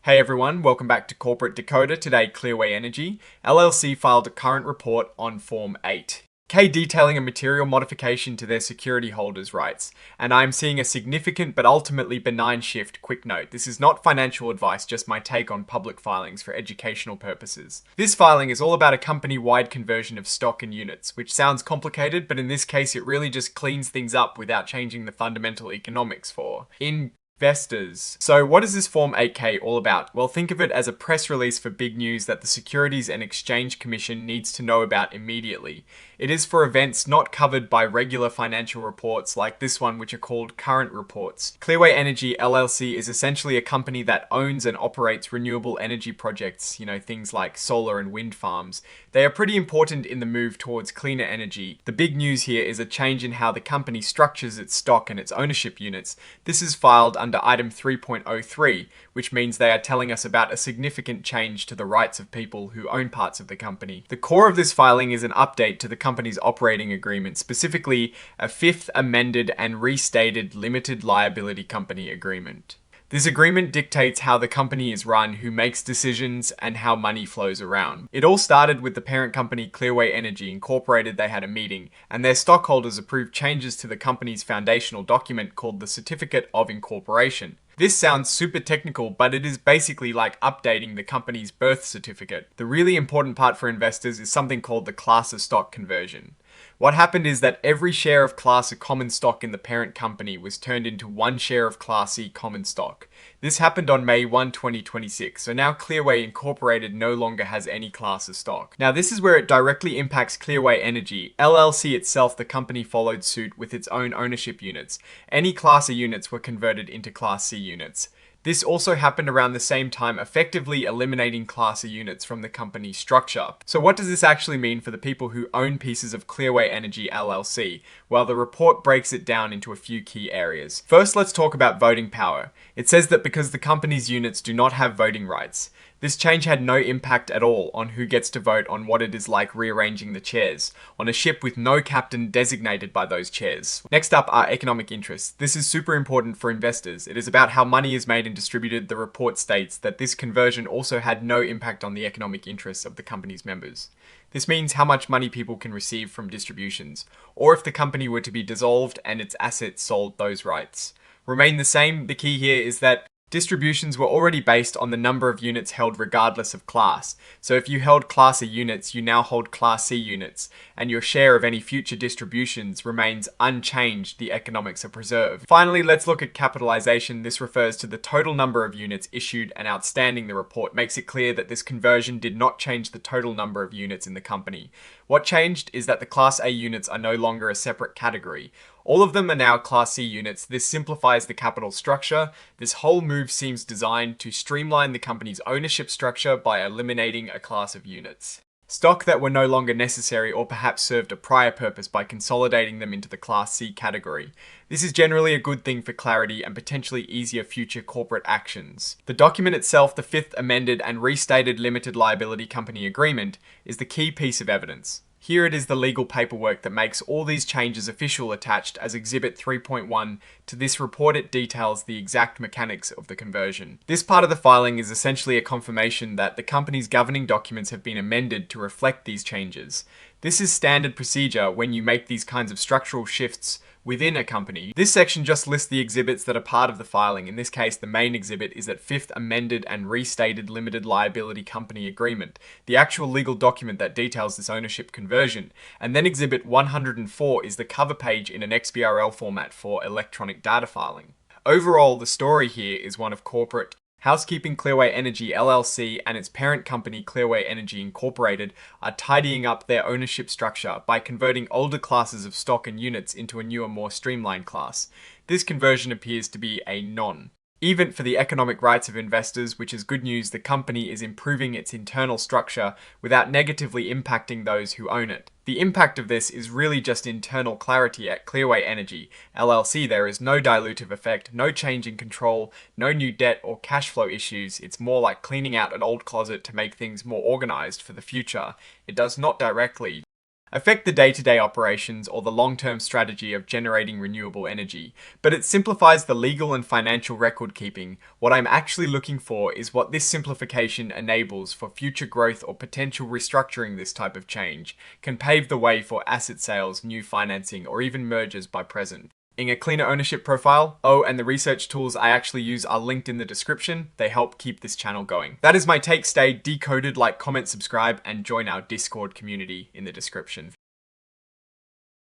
Hey everyone, welcome back to Corporate Dakota. Today, Clearway Energy LLC filed a current report on Form 8. Detailing a material modification to their security holders' rights, and I'm seeing a significant but ultimately benign shift. Quick note, this is not financial advice, just my take on public filings for educational purposes. This filing is all about a company-wide conversion of stock and units, which sounds complicated, but in this case it really just cleans things up without changing the fundamental economics for investors. So what is this Form 8K all about? Well, think of it as a press release for big news that the Securities and Exchange Commission needs to know about immediately. It is for events not covered by regular financial reports like this one, which are called current reports. Clearway Energy LLC is essentially a company that owns and operates renewable energy projects, things like solar and wind farms. They are pretty important in the move towards cleaner energy. The big news here is a change in how the company structures its stock and its ownership units. This is filed under item 3.03, which means they are telling us about a significant change to the rights of people who own parts of the company. The core of this filing is an update to the company's operating agreement, specifically a fifth amended and restated limited liability company agreement. This agreement dictates how the company is run, who makes decisions, and how money flows around. It all started with the parent company Clearway Energy Incorporated. They had a meeting, and their stockholders approved changes to the company's foundational document called the Certificate of Incorporation. This sounds super technical, but it is basically like updating the company's birth certificate. The really important part for investors is something called the class of stock conversion. What happened is that every share of Class A common stock in the parent company was turned into one share of Class C common stock. This happened on May 1, 2026, so now Clearway Incorporated no longer has any Class A stock. Now this is where it directly impacts Clearway Energy. LLC itself, the company, followed suit with its own ownership units. Any Class A units were converted into Class C units. This also happened around the same time, effectively eliminating Class A units from the company structure. So what does this actually mean for the people who own pieces of Clearway Energy LLC? Well, the report breaks it down into a few key areas. First, let's talk about voting power. It says that because the company's units do not have voting rights, this change had no impact at all on who gets to vote on what it is like rearranging the chairs on a ship with no captain designated by those chairs. Next up are economic interests. This is super important for investors. It is about how money is made and distributed. The report states that this conversion also had no impact on the economic interests of the company's members. This means how much money people can receive from distributions, or if the company were to be dissolved and its assets sold, those rights remain the same. The key here is that distributions were already based on the number of units held regardless of class. So if you held Class A units, you now hold Class C units, and your share of any future distributions remains unchanged. The economics are preserved. Finally, let's look at capitalization. This refers to the total number of units issued and outstanding. The report makes it clear that this conversion did not change the total number of units in the company. What changed is that the Class A units are no longer a separate category. All of them are now Class C units. This simplifies the capital structure. This whole move seems designed to streamline the company's ownership structure by eliminating a class of units. Stock that were no longer necessary or perhaps served a prior purpose by consolidating them into the Class C category. This is generally a good thing for clarity and potentially easier future corporate actions. The document itself, the fifth amended and restated limited liability company agreement, is the key piece of evidence. Here it is, the legal paperwork that makes all these changes official, attached as Exhibit 3.1 to this report. It details the exact mechanics of the conversion. This part of the filing is essentially a confirmation that the company's governing documents have been amended to reflect these changes. This is standard procedure when you make these kinds of structural shifts within a company. This section just lists the exhibits that are part of the filing. In this case, the main exhibit is that fifth amended and restated limited liability company agreement, the actual legal document that details this ownership conversion. And then exhibit 104 is the cover page in an XBRL format for electronic data filing. Overall, the story here is one of corporate housekeeping. Clearway Energy LLC and its parent company Clearway Energy Incorporated are tidying up their ownership structure by converting older classes of stock and units into a newer, more streamlined class. This conversion appears to be a non-event for the economic rights of investors, which is good news. The company is improving its internal structure without negatively impacting those who own it. The impact of this is really just internal clarity at Clearway Energy LLC. There is no dilutive effect, no change in control, no new debt or cash flow issues. It's more like cleaning out an old closet to make things more organized for the future. It does not directly affect the day-to-day operations or the long-term strategy of generating renewable energy, but it simplifies the legal and financial record keeping. What I'm actually looking for is what this simplification enables for future growth or potential restructuring. This type of change can pave the way for asset sales, new financing, or even mergers by present. A cleaner ownership profile. Oh, and the research tools I actually use are linked in the description. They help keep this channel going. That is my take. Stay decoded, like, comment, subscribe, and join our Discord community in the description.